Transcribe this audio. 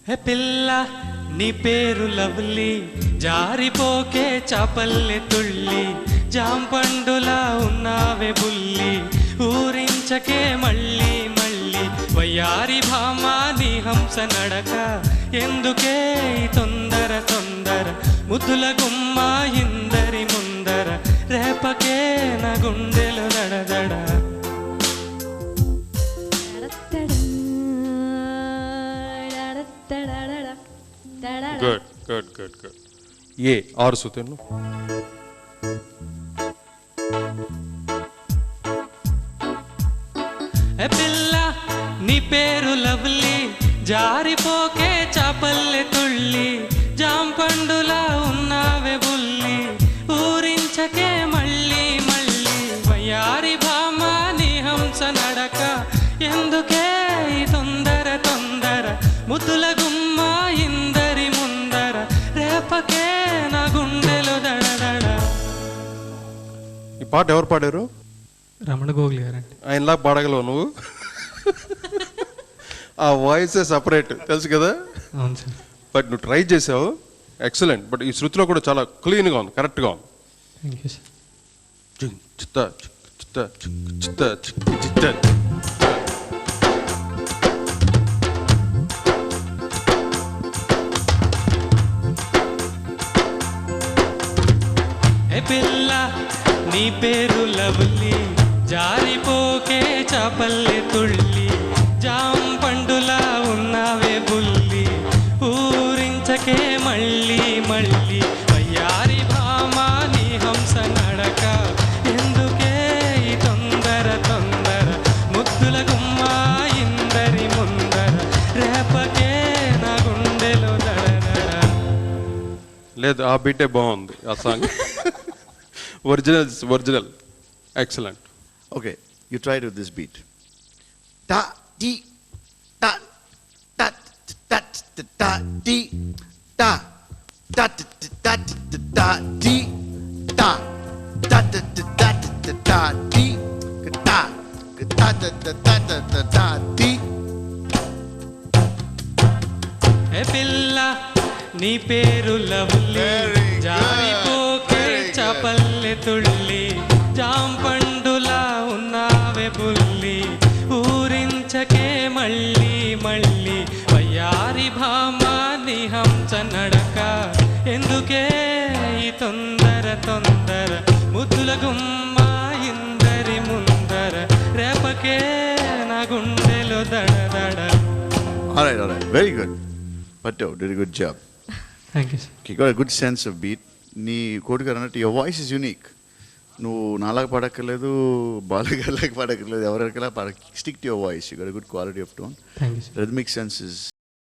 హే పిల్ల నీ పేరు లవ్లీ, జారిపోకే చాపల్లె తుళ్ళి, జాంపండులా ఉన్నావే బుల్లి, ఊరించకే మళ్ళీ మళ్ళీ, వయ్యారి భామా నీ హంస నడక, ఎందుకే ఈ తొందర తొందర, ముద్దుల గుమ్మ ఇందరి ముందర, రేపకే నా గుండెలు దడదడ. गुड गुड गुड गुड. ये और सुते नो. ఏ పిల్ల నీ పేరు లవ్లీ, జారిపోకే చాపల్లె తుళ్ళి, జాంపండులా ఉన్నావే బుల్లి, ఊరించకే మళ్ళీ మళ్ళీ, వయ్యారి భామా నీ హంస నడక, ఎందుకే ఈ తొందర తొందర, ముద్దుల గుమ్మ ఇందరి ముందర, రేపకే నా గుండెలు దడదడ. ఈ పాట ఎవరు పాడారు? రమణ గోగులు గారండి. ఆయనలా పాడగలవు నువ్వు? ఆ వాయిసే సపరేట్, తెలుసు కదా. అవును సార్. బట్ నువ్వు ట్రై చేసావు, ఎక్సలెంట్. బట్ ఈ శృతిలో కూడా చాలా క్లీన్గా ఉంది, కరెక్ట్గా ఉంది. Thank you sir. చిత్త చిత్త చిత్త చిత్త. ఏ పిల్ల నీ పేరు లవ్లీ, జారిపోకే చాపల్లె తుళ్ళి, జాంపండులా ఉన్నావే బుల్లి, ఊరించకే మళ్ళీ మళ్ళీ, వయ్యారి భామా నీ హంస నడక, ఎందుకే ఈ తొందర తొందర, ముద్దుల గుమ్మ ఇందరి ముందర, రేపకే నా గుండెలో దడదడ. లేదు, ఆ బీటే బాగుంది, ఆ song original excellent. Okay, you try to this beat. Ta ti ta ta ta ta ta ti ta ta ta ta ta ti ta ta ta ta ta ta ti ta ta ta ta ta ti. ఏ పిల్ల నీ పేరు lovely, జారిపోకే చాపల్లె తుళ్ళి, జాంపండులా ఉన్నావే బుల్లి, ఊరించకే మళ్ళీ మళ్ళీ, వయ్యారి భామా నీ హంస నడక, ఎందుకే ఈ తొందర తొందర, ముద్దుల గుమ్మ ఇందరి ముందర, రేపకే నా గుండెలో దడదడ. All right, very good. Patto did a good job. Thank you sir. Okay, got a good sense of beat. నీ కోటిగారు అన్నట్టు యువర్ వాయిస్ ఇస్ యూనిక్. నువ్వు నాలాగా పాడక్కర్లేదు, బాలుగారిలాగా పాడక్కర్లేదు, ఎవరికైనా stick to your voice. You got a good quality of tone. Thank you sir. Rhythmic sense is